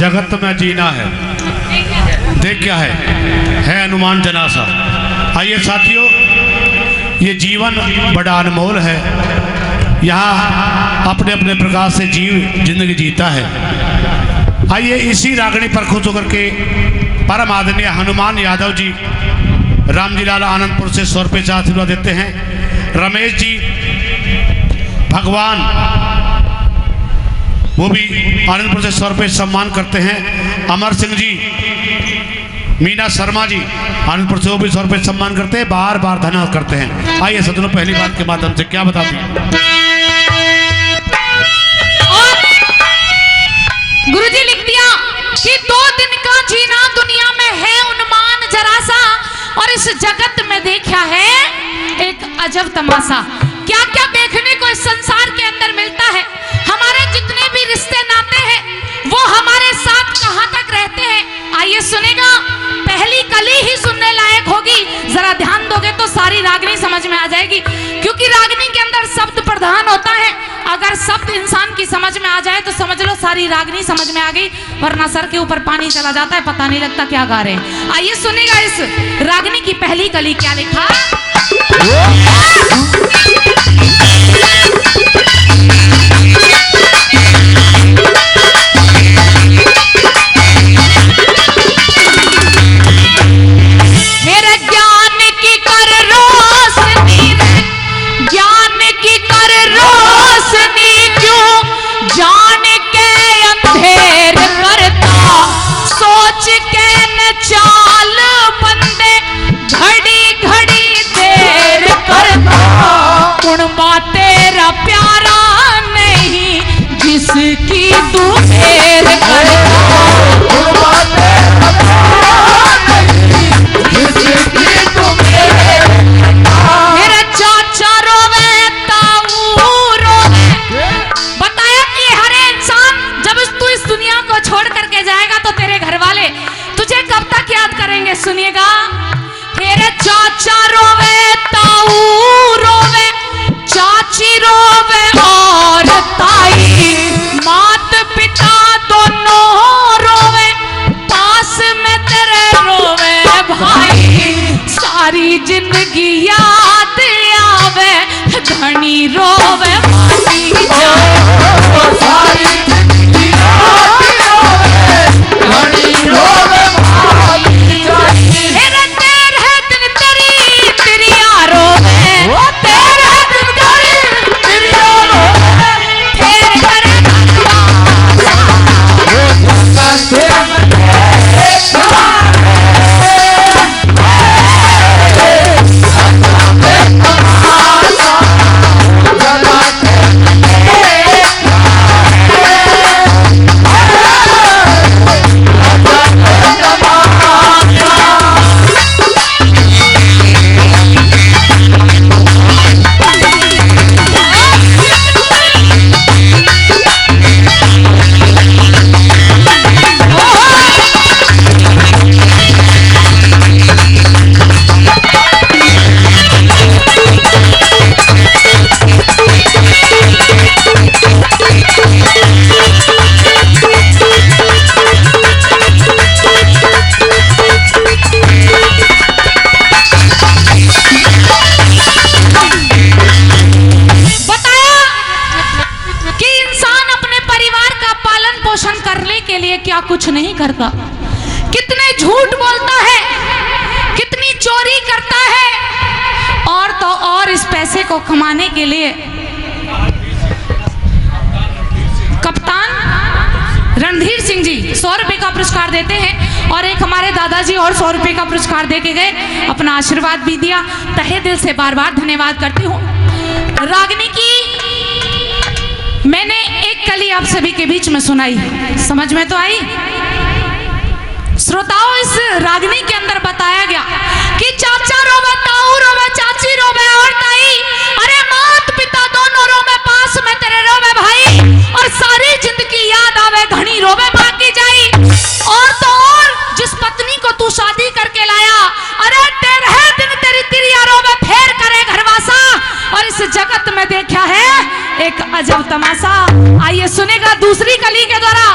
जगत में जीना है, देख क्या है हनुमान जनासा। आइए साथियों, ये जीवन बड़ा अनमोल है, यहाँ अपने अपने प्रकार से जीव जिंदगी जीता है। आइए इसी रागनी पर खुश होकर के परम आदरणीय हनुमान यादव जी रामजी लाल आनंदपुर से 100 रुपये से आशीर्वाद देते हैं। रमेश जी भगवान वो भी आनंदपुर से 100 रुपये सम्मान करते हैं। अमर सिंह जी, मीना शर्मा जी आनंदपुर से वो भी 100 रुपये सम्मान करते हैं, बार बार धन्यवाद करते हैं। आइए सदनों, पहली बात के माध्यम से क्या बताती गुरुजी लिख दिया कि 2 दिन का जीना दुनिया में है उन्माद जरा सा, और इस जगत में देखा है एक अजब तमाशा। क्या क्या देखने को इस संसार के अंदर मिलता है। हमारे जितने भी रिश्ते नाते हैं वो हमारे साथ कहां तक रहते हैं। आइए सुनेगा, पहली कली ही सुनने लायक होगी। जरा ध्यान दोगे तो सारी रागनी समझ में आ जाएगी, क्योंकि रागनी के अंदर शब्द प्रधान होता है। अगर शब्द इंसान की समझ में आ जाए तो समझ लो सारी रागनी समझ में आ गई, वरना सर के ऊपर पानी चला जाता है, पता नहीं लगता क्या गा रहे हैं। आइए सुनेगा इस रागनी की पहली कली क्या लिखा। तेरा प्यारा नहीं जिसकी तू फेर मेरा चाचा रोवे ताऊ रोवे। बताया कि हर इंसान जब तू इस दुनिया को छोड़ करके जाएगा तो तेरे घर वाले तुझे कब तक याद करेंगे। सुनिएगा, तेरे चाचा रोवे ताऊ रोवे, चाची रोवे और ताई, मात पिता दोनों रोवे, पास में तेरे रोवे भाई। सारी जिंदगी याद आवे, धनी रोवे माती सारी जिंदगी याद आवे, धनी रोवे माती तेरे तेरे दिन तेरी तेरी रोवे कुछ नहीं करता, कितने झूठ बोलता है, कितनी चोरी करता है, और तो और इस पैसे को कमाने के लिए कप्तान रणधीर सिंह जी 100 रुपए का पुरस्कार देते हैं, और एक हमारे दादाजी और 100 रुपए का पुरस्कार देके गए, अपना आशीर्वाद भी दिया। तहे दिल से बार बार धन्यवाद करती हूँ। रागनी की मैंने एक कली आप सभी के बीच में सुनाई, समझ में तो आई। श्रोताओं, इस रागनी के अंदर बताया गया कि चाचा रोवे ताऊ रोवे, चाची रोवे और ताई, अरे मात पिता दोनों रोवे, पास में तेरे रोवे भाई, और सारी जिंदगी याद आवे, घनी रोवे मां की जाई। और तो और जिस पत्नी को तू शादी करके लाया, अरे तेरे दिन तेरी तिरिया रोवे, फेर करे घरवासा। और इस जगत में देखा है एक अजब तमाशा। आइए सुनेगा दूसरी कली के द्वारा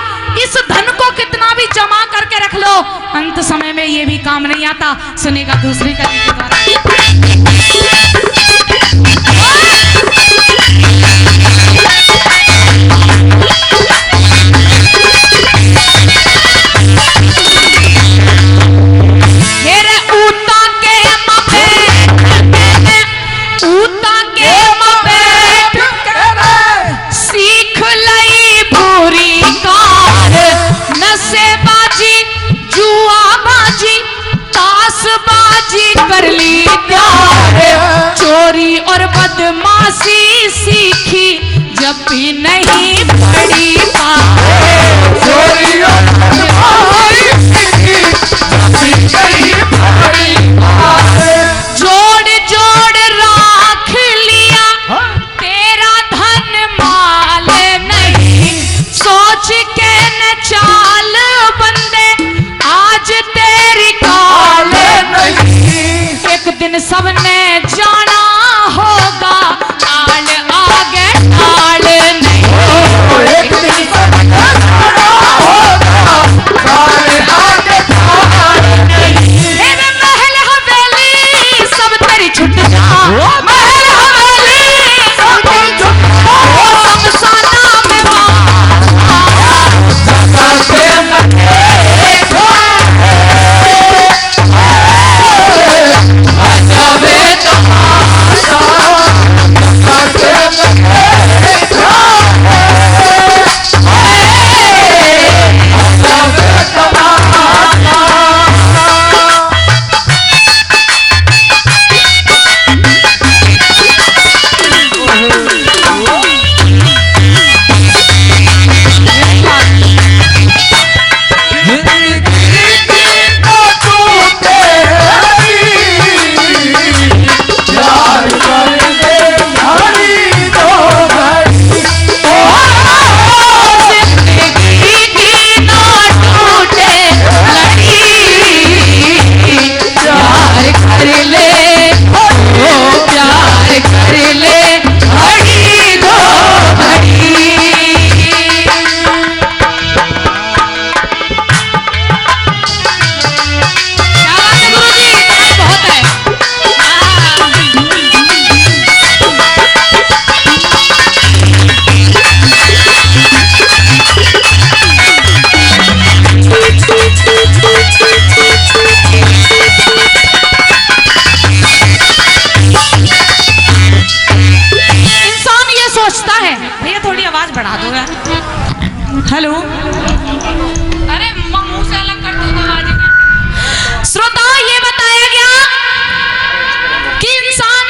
इस धन को कितना भी जमा करके रख लो, अंत समय में ये भी काम नहीं आता। सुनेगा दूसरी कली के द्वारा। कर ली प्यार, चोरी और बदमाशी सीखी जब भी नहीं पड़ी चोरी और बदमाशी सीखी जब भी नहीं पड़ी। जोड़ जोड़ राख लिया तेरा धन माल नहीं, सोच के न चाल बंदे आज तेरी काल नहीं। एक दिन सबने जाना होगा ताल आगे ताल नहीं। एक दिन सबने जाना होगा ताल आगे ताल नहीं। मेरे महल हवेली सब तेरी छुट जा, महल हवेली सब तेरी छुट जा, शमशाना में हेलो, अरे मुंह से अलग कर दो तो आवाज। श्रोताओं, ये बताया गया कि इंसान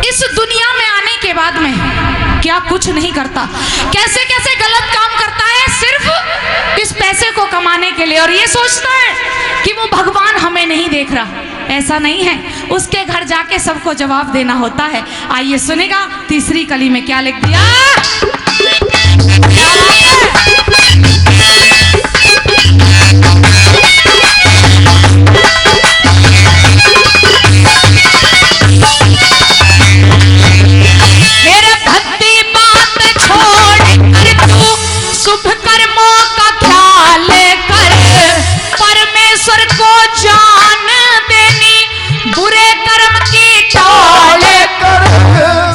इस दुनिया में आने के बाद में क्या कुछ नहीं करता, कैसे कैसे गलत काम करता है सिर्फ इस पैसे को कमाने के लिए, और ये सोचता है कि वो भगवान हमें नहीं देख रहा। ऐसा नहीं है, उसके घर जाके सबको जवाब देना होता है। आइए सुनेगा तीसरी कली में क्या लिख दिया। मेरे भक्ति बात छोड़ कर तू शुभ कर्मों का ख्याल कर, परमेश्वर को जान देनी बुरे कर्म की टाल कर।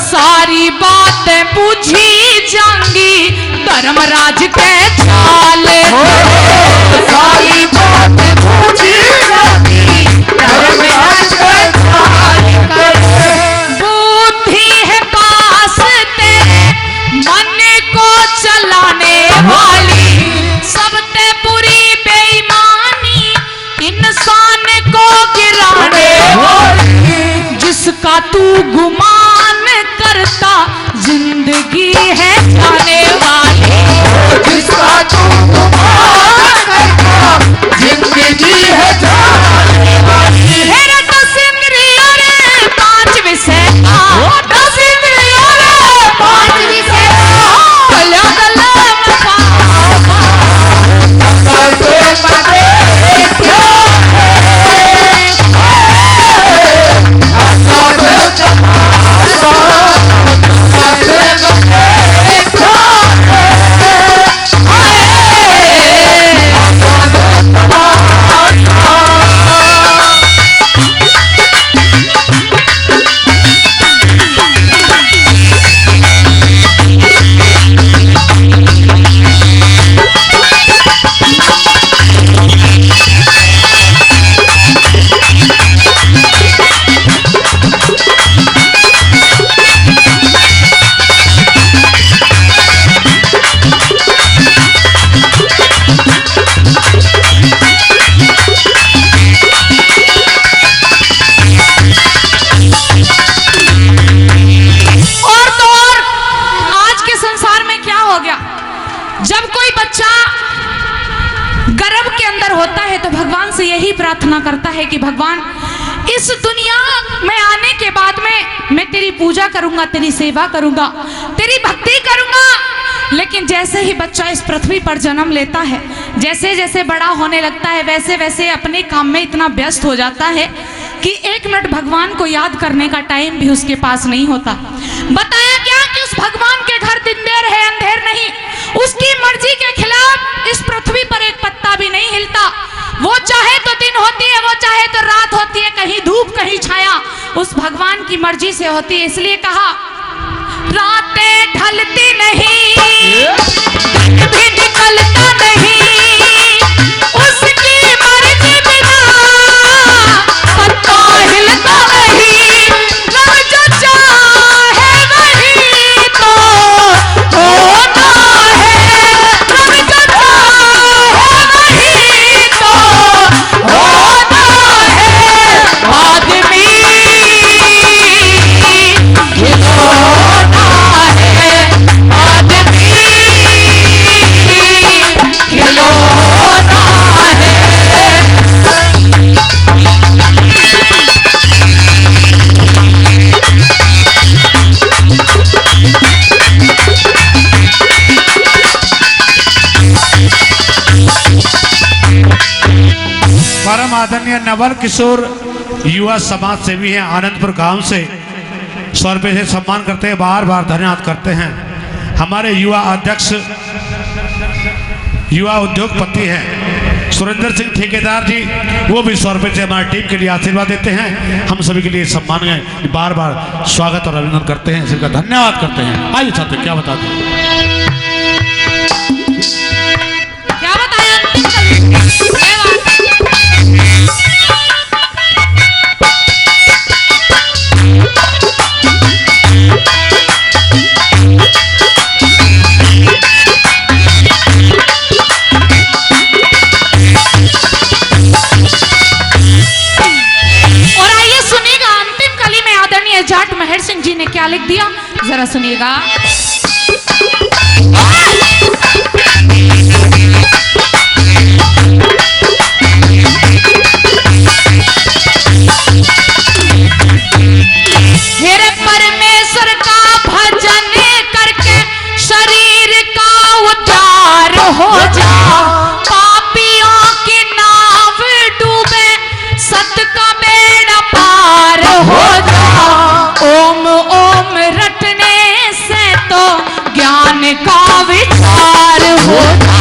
सारी बातें पूछी जाएंगी धर्मराज के चाल, सारी बातें पूछी जाएंगी धर्मराज के चाल। बुद्धि है पास तेरे मन को चलाने वाली, सबसे बुरी बेईमानी इंसान को गिराने वाली। जिसका तू गुमान करता जिंदगी है जाने वाली, जिसका तू गुमान जब कोई बच्चा गर्भ के अंदर होता है तो भगवान से यही प्रार्थना करता है कि भगवान इस दुनिया में आने के बाद में मैं तेरी पूजा करूंगा, तेरी सेवा करूंगा, तेरी भक्ति करूंगा। लेकिन जैसे ही बच्चा इस पृथ्वी पर जन्म लेता है, जैसे जैसे बड़ा होने लगता है, वैसे वैसे अपने काम में इतना व्यस्त हो जाता है कि 1 मिनट भगवान को याद करने का टाइम भी उसके पास नहीं होता। बताया गया कि उस भगवान के घर दिन देर है अंधेर नहीं, उसकी मर्जी के खिलाफ इस पृथ्वी पर एक पत्ता भी नहीं हिलता। वो चाहे तो दिन होती है, वो चाहे तो रात होती है, कहीं धूप कहीं छाया, उस भगवान की मर्जी से होती है। इसलिए कहा रातें ढलती नहीं, दिन भी निकलता नहीं, उसकी मर्जी बिना पत्ता हिलता नहीं। रब जो चाहे वही तो होता है, रब जो चाहे वही तो होता है। आदमी परम आदरणीय नवल किशोर युवा समाज सेवी हैं आनंदपुर गांव से 100 रुपये से सम्मान करते हैं, बार बार धन्यवाद करते हैं। हमारे युवा अध्यक्ष युवा उद्योगपति हैं सुरेंद्र सिंह ठेकेदार जी, वो भी 100 रुपये से हमारी टीम के लिए आशीर्वाद देते हैं। हम सभी के लिए सम्मान है, बार बार स्वागत और अभिनंदन करते हैं, सबका धन्यवाद करते हैं। आइए छात्र क्या बता दें, क्या बताया जाट महर सिंह जी ने क्या लिख दिया, जरा सुनिएगा। मेरे परमेश्वर का भजन करके शरीर का उद्धार हो जा, पापियों की नाव डूबे सत का बेड़ा पार हो जा। ओम ओम रटने से तो ज्ञान का विचार होता,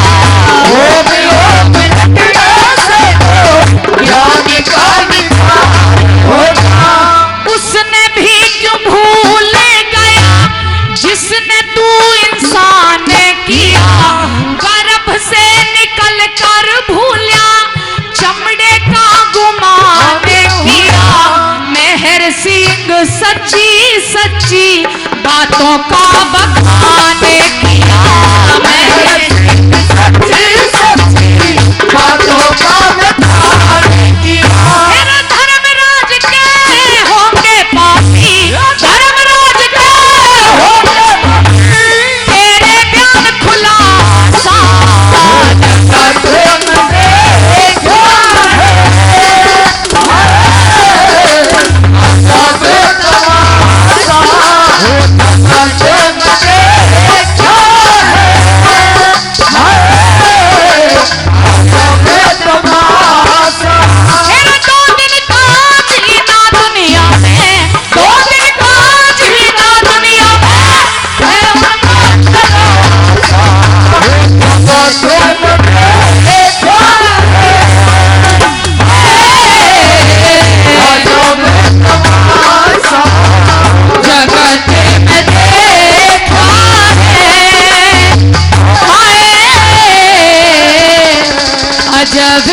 ओम ओम रटने से तो ज्ञान का विचार होता। उसने भी क्यों भूल गया जिसने तू इंसान किया, गर्भ से निकल कर भूला चमड़े का गुमान किया। मेहर सिंह सच्ची सच्ची बातों का बखान किया, मेहर सिंह सच्ची सच्ची बातों का बखान किया। मेरा धर्मराज के होंगे पापी, धर्मराज के होंगे पापी, तेरे बयान खुलासा जब